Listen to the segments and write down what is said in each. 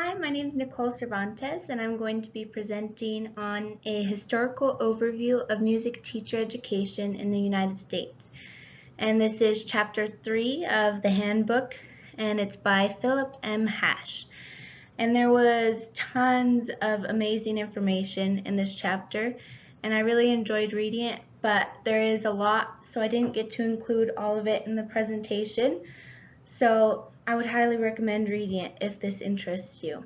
Hi, my name is Nicole Cervantes, and I'm going to be presenting on a historical overview of music teacher education in the United States. And this is Chapter 3 of the handbook, and it's by Philip M. Hash. And there was tons of amazing information in this chapter, and I really enjoyed reading it, but there is a lot, so I didn't get to include all of it in the presentation. So I would highly recommend reading it if this interests you.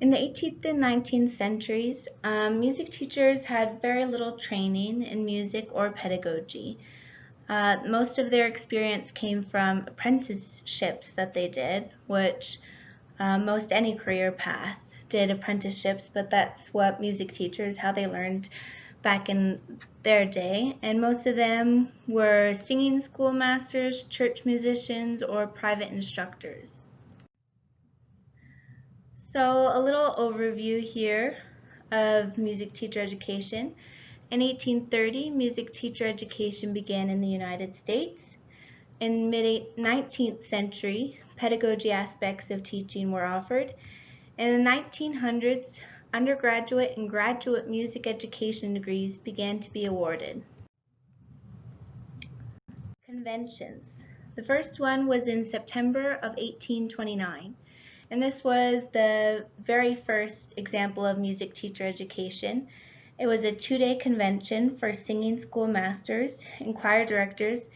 In the 18th and 19th centuries, music teachers had very little training in music or pedagogy. Most of their experience came from apprenticeships that they did, which most any career path did apprenticeships, but that's what music teachers, how they learned back in their day. And most of them were singing schoolmasters, church musicians, or private instructors. So a little overview here of music teacher education. In 1830, music teacher education began in the United States. In mid-19th century, pedagogy aspects of teaching were offered. In the 1900s, undergraduate and graduate music education degrees began to be awarded. Conventions. The first one was in September of 1829. And this was the very first example of music teacher education. It was a 2-day convention for singing school masters and choir directors,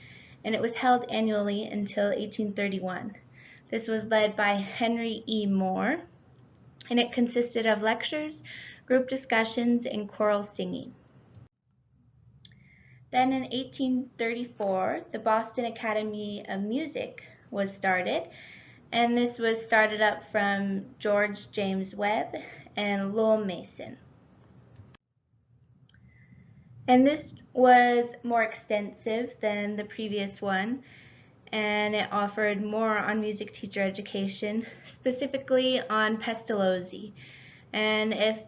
and it was held annually until 1831. This was led by Henry E. Moore, and it consisted of lectures, group discussions, and choral singing. Then in 1834, the Boston Academy of Music was started, and this was started up from George James Webb and Lowell Mason. And this was more extensive than the previous one, and it offered more on music teacher education, specifically on Pestalozzi. And if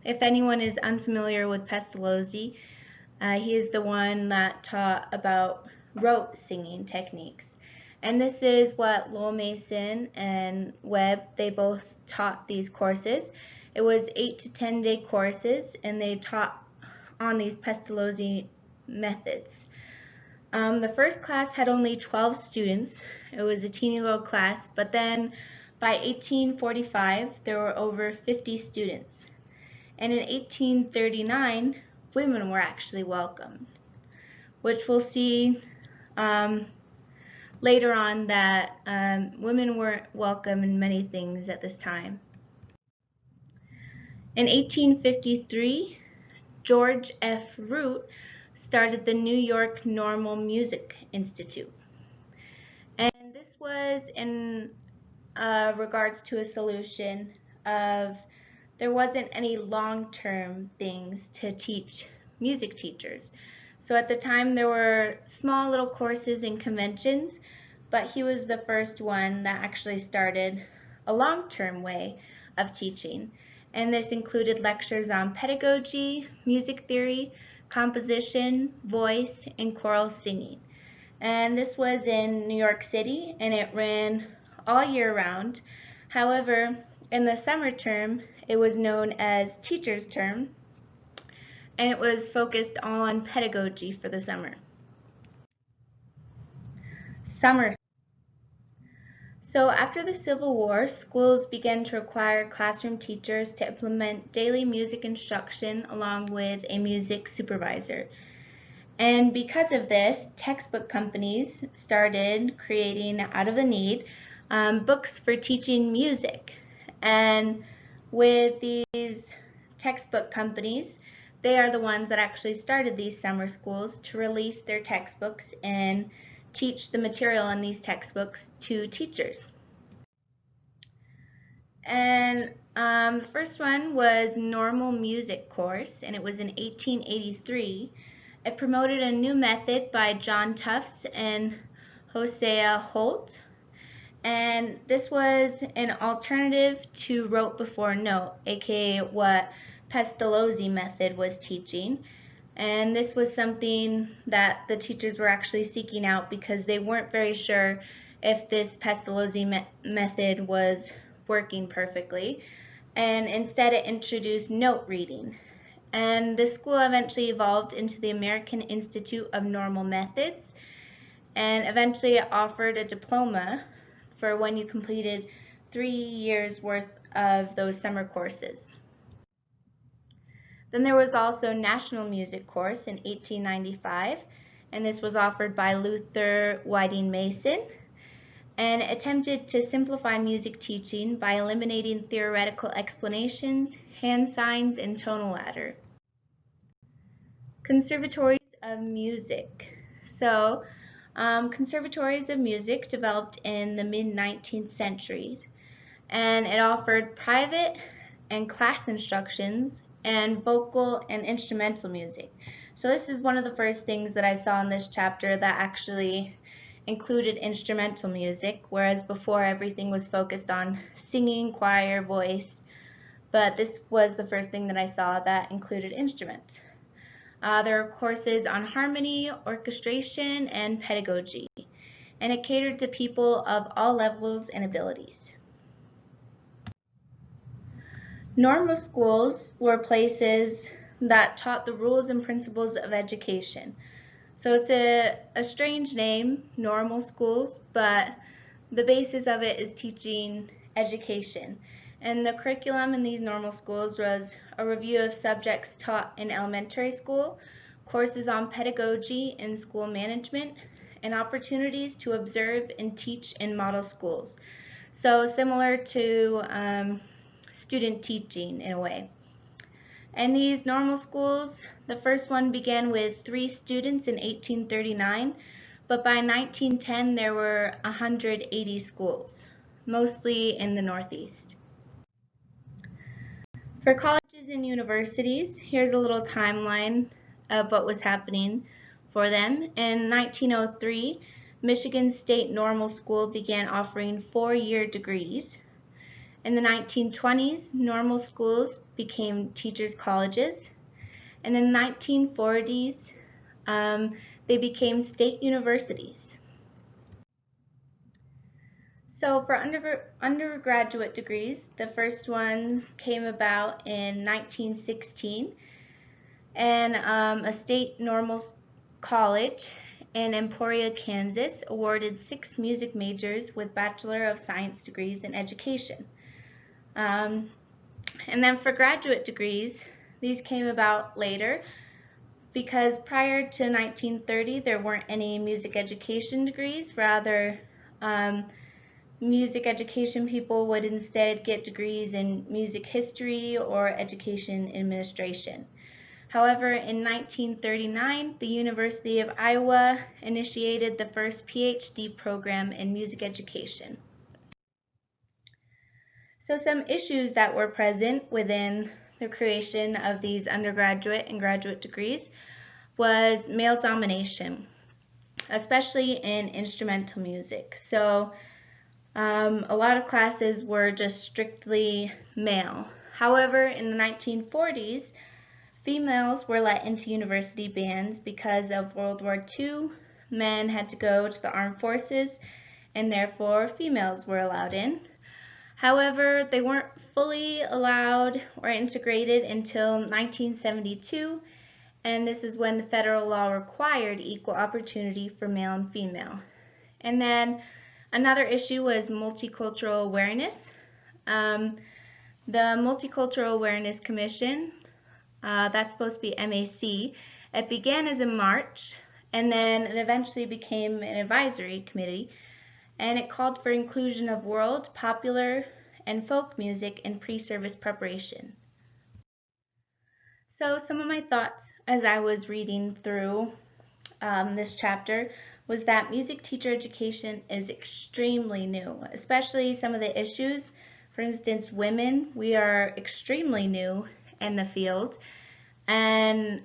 anyone is unfamiliar with Pestalozzi, he is the one that taught about rote singing techniques. And this is what Lowell Mason and Webb, they both taught these courses. It was 8 to 10 day courses, and they taught on these Pestalozzi methods. The first class had only 12 students. It was a teeny little class, but then by 1845, there were over 50 students. And in 1839, women were actually welcomed, which we'll see later on that women weren't welcome in many things at this time. In 1853, George F. Root started the New York Normal Music Institute. And this was in regards to a solution of there wasn't any long-term things to teach music teachers. So at the time there were small little courses and conventions, but he was the first one that actually started a long-term way of teaching. And this included lectures on pedagogy, music theory, composition, voice, and choral singing. And this was in New York City, and it ran all year round. However, in the summer term, it was known as Teacher's Term, and it was focused on pedagogy for the summer. Summer. So after the Civil War, schools began to require classroom teachers to implement daily music instruction along with a music supervisor. And because of this, textbook companies started creating, out of the need, books for teaching music. And with these textbook companies, they are the ones that actually started these summer schools to release their textbooks and teach the material in these textbooks to teachers. And the first one was Normal Music Course, and it was in 1883. It promoted a new method by John Tufts and Hosea Holt, and this was an alternative to rote before note, aka what Pestalozzi method was teaching. And this was something that the teachers were actually seeking out because they weren't very sure if this Pestalozzi method was working perfectly, and instead it introduced note reading. And this school eventually evolved into the American Institute of Normal Methods, and eventually it offered a diploma for when you completed 3 years worth of those summer courses. Then there was also National Music Course in 1895, and this was offered by Luther Whiting Mason, and attempted to simplify music teaching by eliminating theoretical explanations, hand signs, and tonal ladder. Conservatories of Music. So, conservatories of music developed in the mid-19th century, and it offered private and class instructions and vocal and instrumental music. So this is one of the first things that I saw in this chapter that actually included instrumental music, whereas before everything was focused on singing, choir, voice, but this was the first thing that I saw that included instruments. There are courses on harmony, orchestration, and pedagogy, and it catered to people of all levels and abilities. Normal schools were places that taught the rules and principles of education. So it's a strange name, normal schools, but the basis of it is teaching education. And the curriculum in these normal schools was a review of subjects taught in elementary school, courses on pedagogy and school management, and opportunities to observe and teach in model schools. So similar to student teaching in a way. And these normal schools, the first one began with 3 students in 1839, but by 1910 there were 180 schools, mostly in the Northeast. For colleges and universities, here's a little timeline of what was happening for them. In 1903, Michigan State Normal School began offering 4-year degrees. In the 1920s, normal schools became teachers' colleges. And in the 1940s, they became state universities. So for undergraduate degrees, the first ones came about in 1916, and a state normal college in Emporia, Kansas awarded 6 music majors with Bachelor of Science degrees in education. And then for graduate degrees, these came about later because prior to 1930 there weren't any music education degrees. Rather, music education people would instead get degrees in music history or education administration. However, in 1939, the University of Iowa initiated the first PhD program in music education. So some issues that were present within the creation of these undergraduate and graduate degrees was male domination, especially in instrumental music. So a lot of classes were just strictly male. However, in the 1940s, females were let into university bands because of World War II. Men had to go to the armed forces, and therefore females were allowed in. However, they weren't fully allowed or integrated until 1972, and this is when the federal law required equal opportunity for male and female. And then another issue was multicultural awareness. The Multicultural Awareness Commission, that's supposed to be MAC, it began as a march, and then it eventually became an advisory committee, and it called for inclusion of world, popular, and folk music in pre-service preparation. So some of my thoughts as I was reading through this chapter was that music teacher education is extremely new, especially some of the issues. For instance, women, we are extremely new in the field, and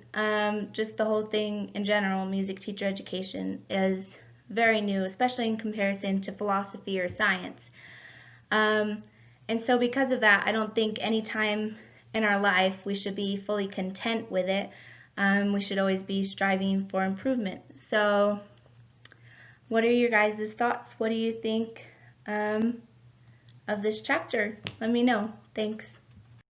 just the whole thing in general, music teacher education is very new, especially in comparison to philosophy or science. And so because of that, I don't think any time in our life we should be fully content with it. We should always be striving for improvement. So What are your guys' thoughts? What do you think of this chapter? Let me know. Thanks.